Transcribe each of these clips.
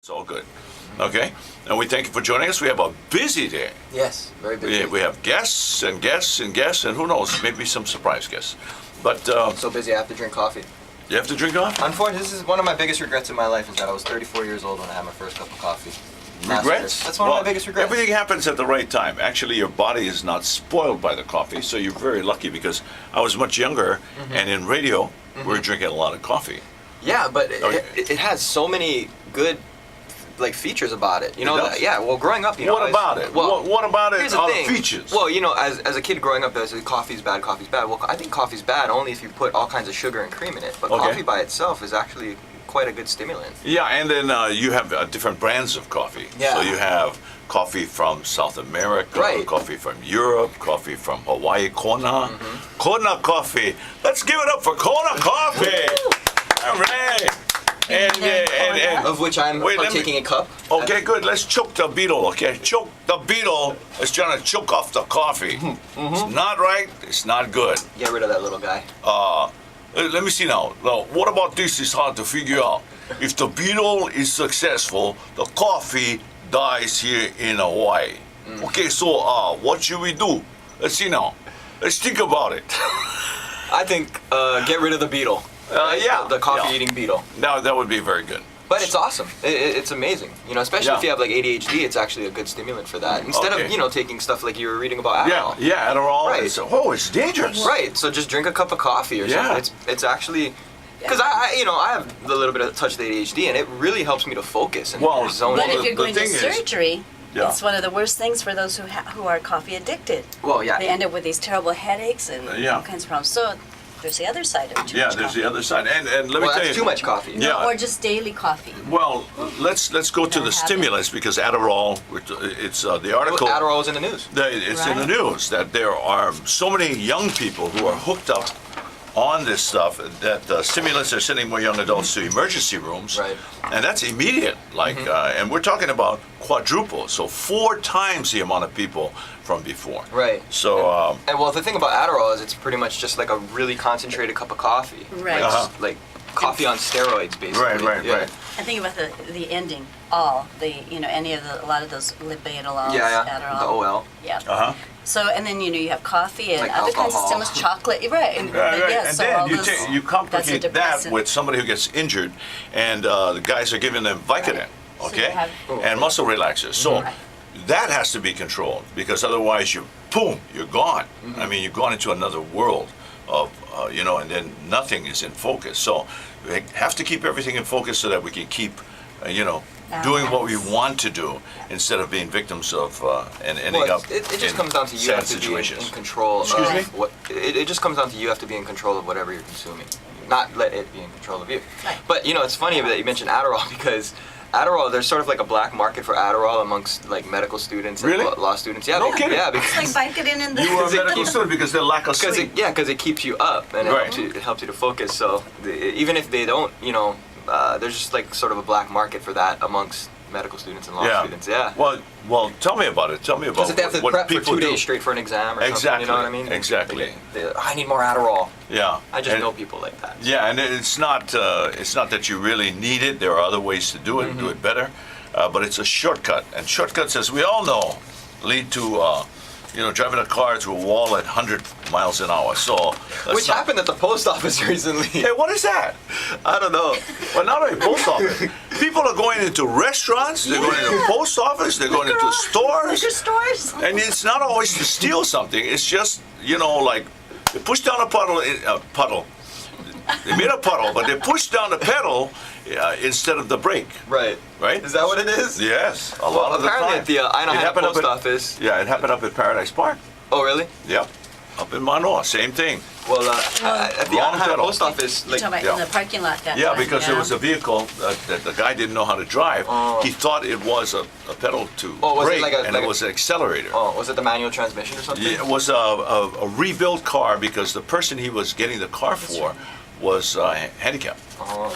It's all good. Okay, and we thank you for joining us. We have a busy day. Yes, very busy. We have guests and guests and guests, and who knows, maybe some surprise guests. But I'm so busy I have to drink coffee. you have to drink coffee? Unfortunately, this is one of my biggest regrets in my life is that I was 34 years old when I had my first cup of coffee. Regrets? That's one of my biggest regrets. Everything happens at the right time. Actually, your body is not spoiled by the coffee, so you're very lucky because I was much younger, and in radio, we were drinking a lot of coffee. Yeah, but Okay. it has so many good features about it. You know, does? yeah. Well, growing up, What about it? What about it here's are the the thing. features? Well, you know, as a kid growing up, they say coffee's bad, coffee's bad. Well, I think coffee's bad only if you put all kinds of sugar and cream in it. But Okay. coffee by itself is actually quite a good stimulant. Yeah, and then you have different brands of coffee. Yeah. So you have coffee from South America, Right. coffee from Europe, coffee from Hawaii, Kona. Kona coffee. Let's give it up for Kona coffee. All right. And Of which I'm Wait, let me- taking a cup. okay, good. Let's choke the beetle. Okay, choke the beetle. It's trying to choke off the coffee. It's not right. It's not good. Get rid of that little guy. Let me see now. Now, what about this is hard to figure out. If the beetle is successful, the coffee dies here in Hawaii. Okay, so what should we do? Let's see now. Let's think about it. I think get rid of the beetle. Yeah, The coffee yeah. eating beetle. Now that would be very good. But it's awesome. It's amazing. You know, especially Yeah. if you have like ADHD, it's actually a good stimulant for that. Instead Okay. of, you know, taking stuff like you were reading about Yeah, Adderall. yeah, Adderall. Right. It's dangerous. Right. So just drink a cup of coffee or Yeah. something. It's actually because I you know I have a little bit of touch of ADHD and it really helps me to focus and Well, zone But in. if you're the going to thing is- surgery, Yeah. it's one of the worst things for those who are coffee addicted. Well, yeah. They end up with these terrible headaches and Yeah. all kinds of problems. So there's the other side of too Yeah, much there's coffee. the other side. And let me Well, tell that's you. too much coffee. Yeah. Or just daily coffee. Well, let's go to Gotta the have stimulus because Adderall. It's the article. Adderall is in the news. It's in the Right. news that there are so many young people who are hooked up on this stuff that stimulants are sending more young adults to emergency rooms, Right. and that's immediate. Like, and we're talking about quadruple, so 4 times the amount of people from before. Right. So And well, the thing about Adderall is it's pretty much just like a really concentrated cup of coffee. Right. Uh-huh. Like coffee on steroids, basically. right. I think about the ending, all the any of a lot of those lipidols, Yeah, Adderall. the OL. Yeah. Uh-huh. So and then you have coffee and Like other kinds of alcohol. stimulants, chocolate, right? And, Right. yeah, And so then all you, those, you that's a complicate that depressant. with somebody who gets injured, and the guys are giving them Vicodin, Right. So okay, you have- and muscle relaxers. So Right. that has to be controlled because otherwise you're gone. I mean, you've gone into another world of and then nothing is in focus. So we have to keep everything in focus so that we can keep doing what we want to do instead of being victims of and ending Well, up it just in comes down to you sad have to situations. be in control Excuse of me? what it just comes down to you have to be in control of whatever you're consuming. Not let it be in control of you. Right. But you know, it's funny that you mentioned Adderall because Adderall, there's sort of like a black market for Adderall amongst like medical students and Really? law students. Yeah, No because, kidding. yeah, It's because like Vicodin in the. You were a Because it medical keeps- student because they lack of sleep. because it keeps you up and Right. it helps you to focus. So even if they don't, there's just like sort of a black market for that amongst medical students and law students. Yeah. Well, tell me about it. Tell me about Because they have to what prep for people 2 do. days straight for an exam or Exactly. something. You know what I mean? Exactly. I need more Adderall. Yeah. I just And- know people like that. Yeah, and it's not that you really need it. There are other ways to do it and do it better, but it's a shortcut. And shortcuts, as we all know, lead to driving a car through a wall at 100 miles an hour. So let's Which not- happened at the post office recently. Hey, what is that? I don't know. Well, not only post office. People are going into restaurants. They're going into post office. They're going into stores. liquor stores. And it's not always to steal something. It's just, like they push down a puddle. They made a puddle, but they push down the pedal instead of the brake. Right. Right? Is that what it is? Yes, a Well, lot of the apparently time. at the It Aloha happened up post at- office. Yeah, it happened up at Paradise Park. Oh, really? Yep, up in Manoa, same thing. Well, at the Wrong Anaheim pedal. post office, You're like, talking about yeah. in the parking lot that Yeah, time, because there was a vehicle that the guy didn't know how to drive. Oh. He thought it was a pedal to Oh, was it brake, like a- and like it a- was an accelerator. oh, was it the manual transmission or something? Yeah, it was a rebuilt car because the person he was getting the car for was handicapped. Oh.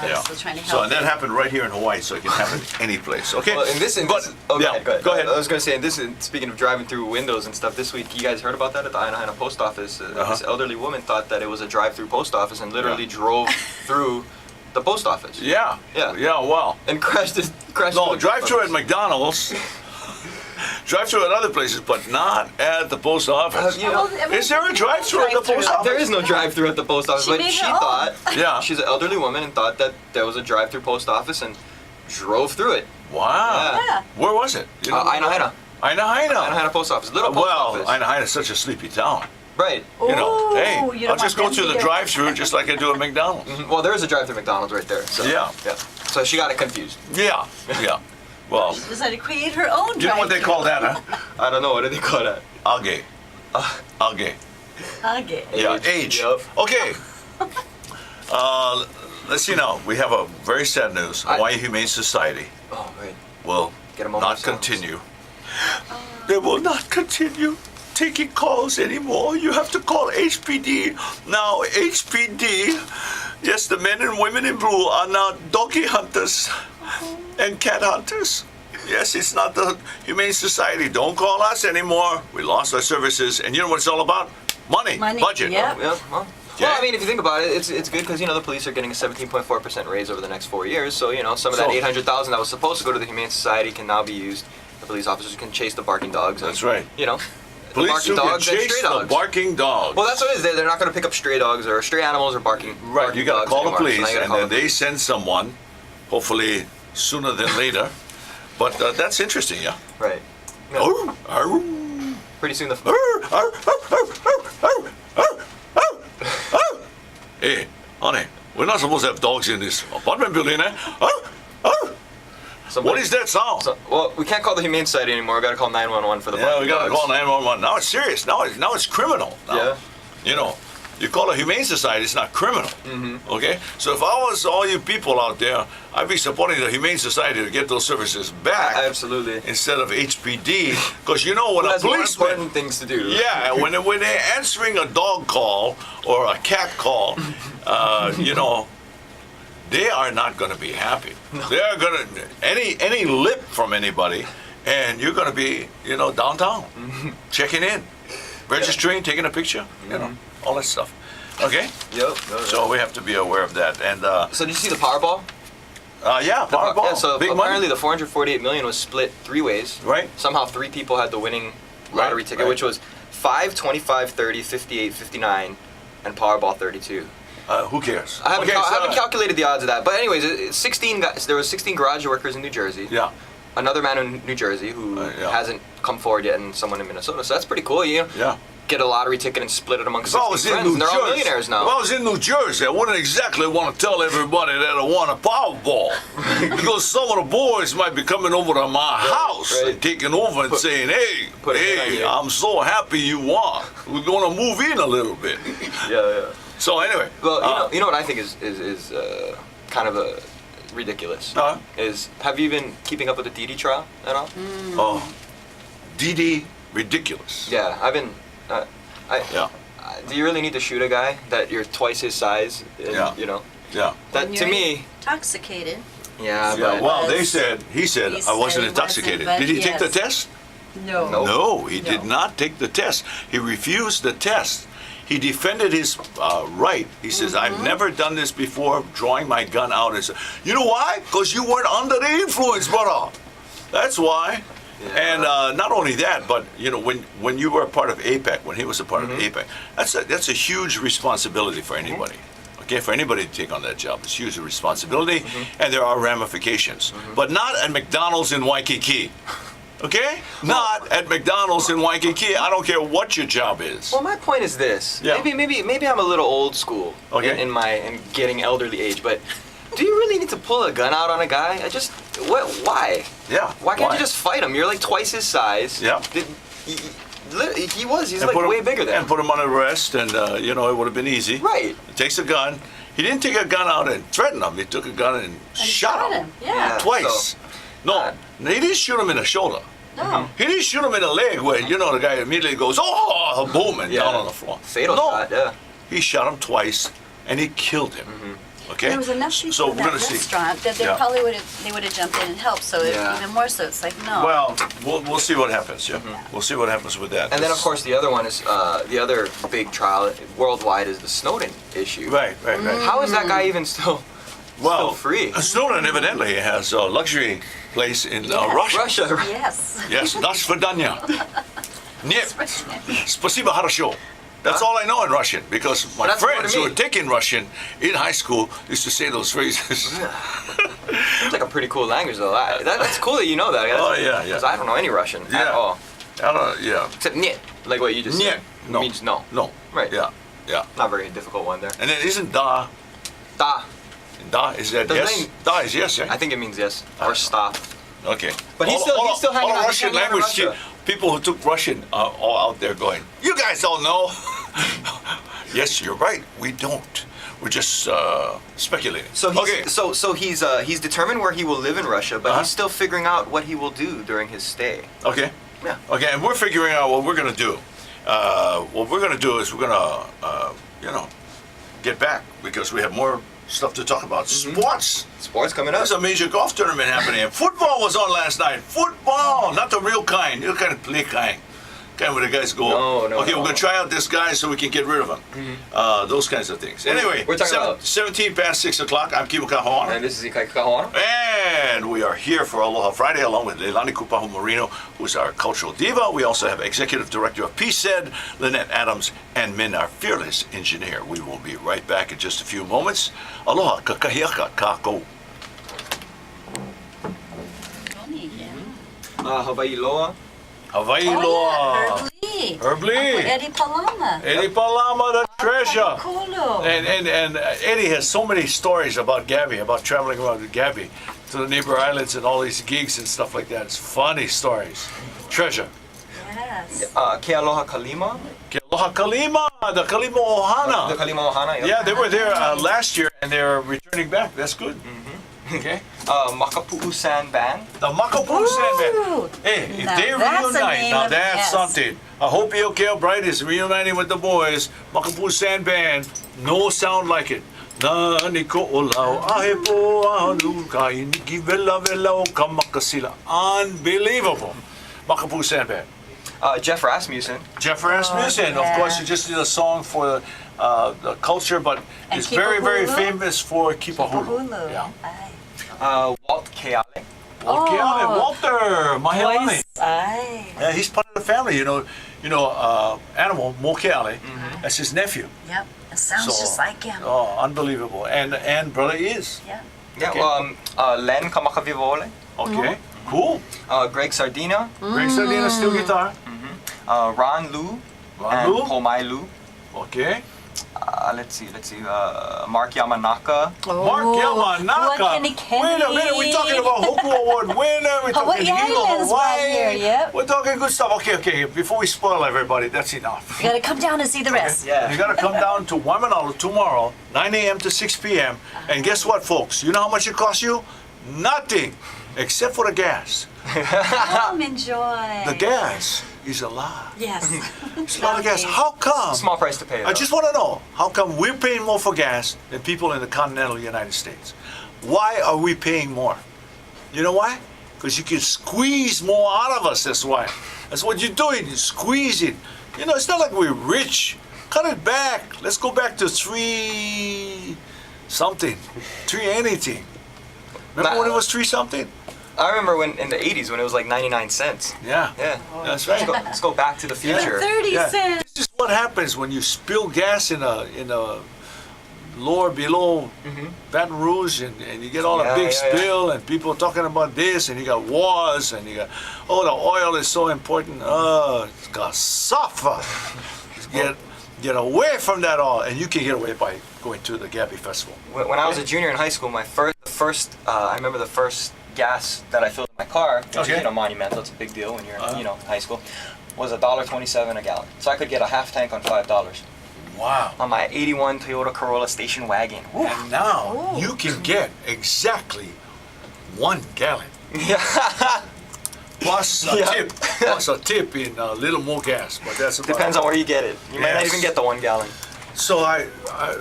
Yeah, so trying to help. So and that happened right here in Hawaii, so it can happen any place. Okay. Well, in this, But- oh, yeah, go ahead. go I was going to say, speaking of driving through windows and stuff, this week, you guys heard about that at the Anaheim post office? This elderly woman thought that it was a drive-through post office and literally Yeah. drove through the post office. Yeah. Yeah. Yeah. Well. And crashed No, the drive-through at post McDonald's. Drive-through at other places, but not at the post office. office. You know, Is there a drive-through at the post office? there is no drive-through at the post office, She but made she her own. thought, Yeah. she's an elderly woman and thought that there was a drive-through post office and drove through it. Wow. Yeah. Where was it? You know? Aina. Aina. Post office. Little post office. Aina is such a sleepy town. Right. You know, Ooh, hey, you don't I'll just want go them through to the get- drive-through just like I do at McDonald's. Well, there is a drive-through McDonald's right there. So, Yeah. Yeah. So she got it confused. Yeah. Yeah. Well, She decided to create her own. you know what they drive-thru. call that, huh? I don't know. What do they call that? Algae. Algae. Okay. Yeah, age. Yep. Okay. Let's see now. We have a very sad news. Hawaii Humane Society Oh, right. will Get a moment not of silence. continue. They will not continue taking calls anymore. You have to call HPD. Now, HPD, yes, the men and women in blue are now doggy hunters and cat hunters. Yes, it's not the Humane Society. Don't call us anymore. We lost our services. And you know what it's all about? Money. Money, Budget. yeah. Yeah. Well, Yeah. I mean, if you think about it, it's good because, you know, the police are getting a 17.4% raise over the next 4 years. So, you know, some of that So- 800,000 that was supposed to go to the Humane Society can now be used. The police officers can chase the barking dogs. And, That's right. You know, the Police barking who can dogs and chase stray the dogs. barking dogs. Well, that's what it is. They're not going to pick up stray dogs or stray animals or barking. Right, barking you got to dogs call the anymore. So now police, you gotta and call then the they police. send someone, hopefully sooner than later. But that's interesting, yeah. Right. Yeah. Arr, arr, Pretty soon the. arr, arr, arr, arr, arr, arr, arr, arr. Hey, honey, we're not supposed to have dogs in this apartment building, eh? Arr, arr. What is that sound? So, well, we can't call the Humane Society anymore. We got to call 911 for the Yeah, barking we got to dogs. call 911. Now it's serious. Now it's criminal. Now. Yeah. You know, you call a Humane Society, it's not criminal. Okay? So if I was all you people out there, I'd be supporting the Humane Society to get those services back Absolutely. instead of HPD. Because you know when Who a has more policeman... important things to do. Yeah, when they're answering a dog call or a cat call, you know, they are not going to be happy. They are going to... Any lip from anybody, and you're going to be, you know, downtown, checking in, registering, taking a picture, you know, all that stuff. Okay? Yep. So we have to be aware of that. And, So did you see the Powerball? yeah, Powerball, Yeah, so big apparently money. the 448 million was split 3 ways. Right. Somehow 3 people had the winning lottery Right, ticket, right. which was 5, 25, 30, 58, 59, and Powerball 32. Who cares? I haven't, Okay, I so- haven't calculated the odds of that, but anyways, 16 guys, there was 16 garage workers in New Jersey. Yeah. Another man in New Jersey who Yeah. hasn't come forward yet, and someone in Minnesota. So that's pretty cool. You know, Yeah. get a lottery ticket and split it amongst If I 16 was in friends, New and they're all Jersey, millionaires now. if I was in New Jersey, I wouldn't exactly want to tell everybody that I won a Powerball, because some of the boys might be coming over to my house right. and taking over and saying, "Hey, put a hit on hey, you." I'm so happy you won. We're gonna move in a little bit." Yeah. So anyway, Well, you know what I think is kind of a ridiculous. Uh-huh. Is have you been keeping up with the Didi trial at all? oh, Didi, ridiculous. Yeah, I've been. Yeah, Do you really need to shoot a guy that you're twice his size? And, Yeah. You know yeah. that When to you're me. intoxicated. Yeah, Yeah, but well, Was- he said he I wasn't said he intoxicated. wasn't, Did he but take the yes. test? No. No. No, he did No. not take the test. He refused the test. He defended his right. He says, I've never done this before, drawing my gun out. And say, you know why? Because you weren't under the influence, brother. That's why. Yeah. And not only that, but you know, when you were a part of APEC, when he was a part of APEC, that's a huge responsibility for anybody. Okay, for anybody to take on that job, it's huge responsibility, and there are ramifications. But not at McDonald's in Waikiki. Okay? Not at McDonald's in Waikiki. I don't care what your job is. Well, my point is this. Yeah. Maybe I'm a little old school Okay. in getting elderly age, but do you really need to pull a gun out on a guy? Why? Yeah. Why can't you just fight him? You're like twice his size. Yeah. He's And like put him- way bigger than And him. put him on arrest, and you know, it would have been easy. Right. He takes a gun. He didn't take a gun out and threaten him. He took a gun and, And shot him. Yeah. Twice. So- No, he didn't shoot him in the shoulder. No. He didn't shoot him in the leg where, you know, the guy immediately goes, oh, boom, and Yeah. down on the floor. Fatal no, shot, yeah. he shot him twice, and he killed him. Okay? There was enough people so in we're that gonna see. restaurant that they Yeah. probably would have jumped in and helped. So Yeah. even more so, it's like no. Well, we'll see what happens, yeah. We'll see what happens with that. And then, of course, the other one is the other big trial worldwide is the Snowden issue. Right. How is that guy even still Well, Still free. Snowden evidently has a luxury place in Russia. Russia. Yes. Yes, that's Svidanya. Нет, спасибо, хорошо. That's all I know in Russian, because my That's more friends to who me. were taking Russian in high school used to say those phrases. Seems like a pretty cool language, though. That's cool that you know that. Oh, yeah, yeah. 'Cause I don't know any Russian at Yeah. all. Yeah. Except "niet," like what you just Нет. said. No. Means no. No. Right. Yeah. Yeah. Not very difficult one there. And then isn't da? Da. Da is that Doesn't yes? mean- Da is yes, right? I think it means yes. Or stop. Okay. But he's still hanging all out- he's Russian hanging out in language. Russia. People who took Russian are all out there going, you guys don't know. Yes, you're right. We don't. We're just speculating. So he's, okay. so he's determined where he will live in Russia, but Uh-huh. he's still figuring out what he will do during his stay. Okay. Yeah. Okay, and we're figuring out what we're gonna do. What we're gonna do is we're gonna, get back because we have more stuff to talk about. Sports. Sports coming up. There's a major golf tournament happening. And football was on last night. Football, not the real kind. You kind of play kind. Kind where the guys go. No, okay, no. we're gonna try out this guy so we can get rid of him. Those kinds of things. Anyway, We're talking about- 17 past 6 o'clock. I'm Kibo Kahoana. And this is Ikai Kahona. And we are here for Aloha Friday along with Leilani Kupahu Marino, who's our cultural diva. We also have Executive Director of PSED, Lynette Adams, and Min, our fearless engineer. We will be right back in just a few moments. Aloha, kakahiaka kako. Hawaii Loa. Hawaii Oh, Loa. yeah. Herb Herb Lee. Lee. Eddie Palama. Eddie Palama, the treasure. Kolo. And Eddie has so many stories about Gabby, about traveling around with Gabby to the neighbor islands and all these gigs and stuff like that. It's funny stories. Treasure. Yes. Ke Aloha Kalima. Ke aloha Kalima, the Kalima Ohana. The Kalima Ohana. Yep. Yeah, they were there last year and they're returning back. That's good. Okay. Makapu'u Sand Band. The Makapu Sandman. Ooh. Hey, if Now they that's a reunite, name now of- that's yes. something. I hope Kale Bright is reuniting with the boys. Makapu Sand Band, no sound like it. Na niko olau ahepo anu kai niki vela vela o kamakasila. Unbelievable. Makapu Sand Band. Jeff Rasmussen. Jeff Rasmussen, of yeah. course, he just did a song for the culture, but And he's very, very Kipahulu? famous for Kipahulu. Kipahulu. Yeah. Aye. Walt Keale. Okay, Oh. Walter Mahelani. Voice. Aye. Yeah, he's part of the family, Animal Mokeale. That's his nephew. Yep. It sounds just like him. Oh, unbelievable! And brother is Yeah. Yeah. Okay. Len Kamakavivole. okay. Cool. Greg Sardina. Greg Sardina still guitar. Ron Lu. Ron and Lu? Pomai Lu. Okay. Let's see. Mark Yamanaka. Mark Yamanaka. Kenny Wait a minute, we're talking about Hoku Award winner. We're talking Hawaii Hilo, Islands right here, yep. We're talking good stuff. Okay. Before we spoil everybody, that's enough. You gotta come down and see the rest. Yeah. You gotta come down to Waimanalo tomorrow, 9 a.m. to 6 p.m. And guess what, folks? You know how much it costs you? Nothing, except for the gas. Come enjoy. The gas is a lot. Yes. It's a lot of gas. How come? Small price to pay. I just want to know, how come we're paying more for gas than people in the continental United States? Why are we paying more? You know why? Because you can squeeze more out of us, that's why. That's what you're doing, you squeeze it. It's not like we're rich. Cut it back. Let's go back to 3 something, 3 anything. Remember when it was 3 something? I remember when in the 80s when it was like 99 cents. Yeah. Yeah. That's right. Let's go back to the future. 30 Yeah. cents. This is what happens when you spill gas in a below Baton Rouge and you get all a big spill and people talking about this and you got wars and you got the oil is so important. It's gonna suffer. Get away from that all, and you can get away by going to the Gabby Festival. When I was a junior in high school, I remember the first gas that I filled in my car, which Okay. is monumental. It's a big deal when you're in high school. Was $1.27 a gallon, so I could get a half tank on $5 Wow. on my '81 Toyota Corolla station wagon. And now Ooh. you can get exactly 1 gallon. Plus a Yeah. tip. Plus a tip in a little more gas, but that's about Depends it. on where you get it. You might not Yes. even get the 1 gallon. So I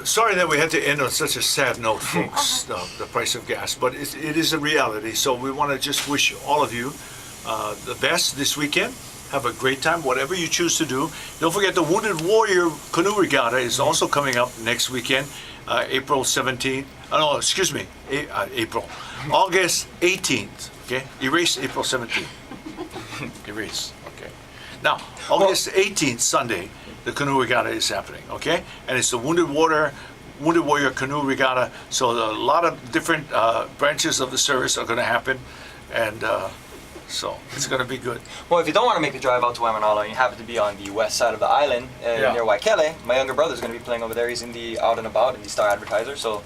sorry that we had to end on such a sad note, folks, the price of gas, but it is a reality. So we want to just wish all of you the best this weekend. Have a great time, whatever you choose to do. Don't forget the Wounded Warrior Canoe Regatta is also coming up next weekend, April 17th, no, excuse me, April. August 18th, okay? Erase April 17th. Erase, okay. Now, August 18th, Sunday, the canoe regatta is happening, okay? And it's the Wounded Warrior Canoe Regatta. So a lot of different branches of the service are going to happen, and so it's going to be good. Well, if you don't want to make the drive out to Waimanalo and you happen to be on the west side of the island near Waikele, my younger brother's going to be playing over there. He's in the Out and About in the Star Advertiser. So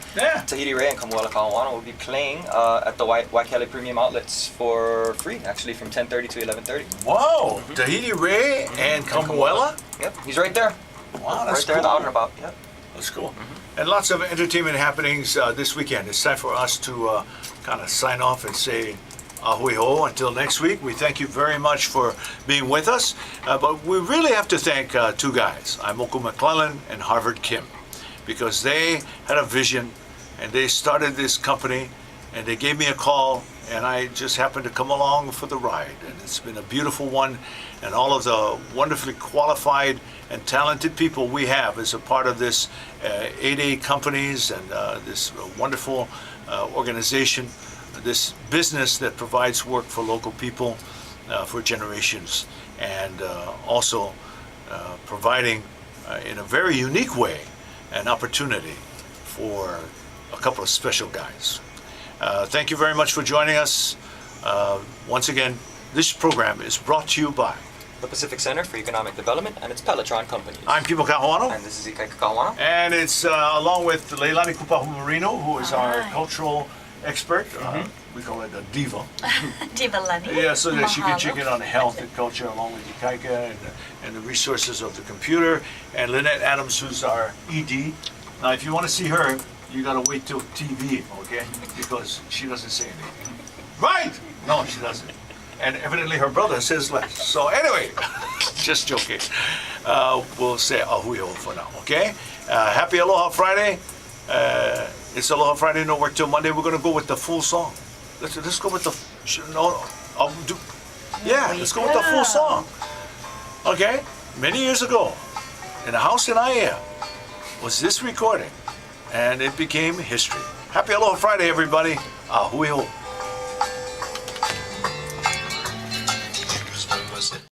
Tahiti Ray and Kamuela Kahuana will be playing at the Waikele Premium Outlets for free, actually, from 10:30 to 11:30. Wow, Tahiti Ray and Kamuela? Yep, he's right there. Wow, that's right there cool. in the Out and About. Yep. That's cool. And lots of entertainment happenings this weekend. It's time for us to kind of sign off and say ahui ho until next week. We thank you very much for being with us. But we really have to thank two guys, Imoku McClellan and Harvard Kim, because they had a vision and they started this company and they gave me a call and I just happened to come along for the ride. And it's been a beautiful one, and all of the wonderfully qualified and talented people we have as a part of this 8A companies and this wonderful organization, this business that provides work for local people for generations, and also providing in a very unique way an opportunity for a couple of special guys. Thank you very much for joining us. Once again, this program is brought to you by the Pacific Center for Economic Development and its Pelletron companies. I'm Kipo Kahuano. And this is Ikaika Kahuana. And it's along with Leilani Kupahu-Marino, who is our cultural expert. We call it a diva. Diva Lani. Yeah, so that she can Mahalo. check in on health and culture along with Ikaika and the resources of the computer. And Lynette Adams, who's our ED. Now, if you want to see her, you got to wait till TV, okay? Because she doesn't say anything. Right? No, she doesn't. And evidently her brother says less. So anyway, just joking. We'll say ahui ho for now, okay? Happy Aloha Friday. It's Aloha Friday, no work till Monday. We're going to go with the full song. Let's go with the, let's go with the full song. Okay? Many years ago, in a house in Aiea, was this recording, and it became history. Happy Aloha Friday, everybody. Ahui ho.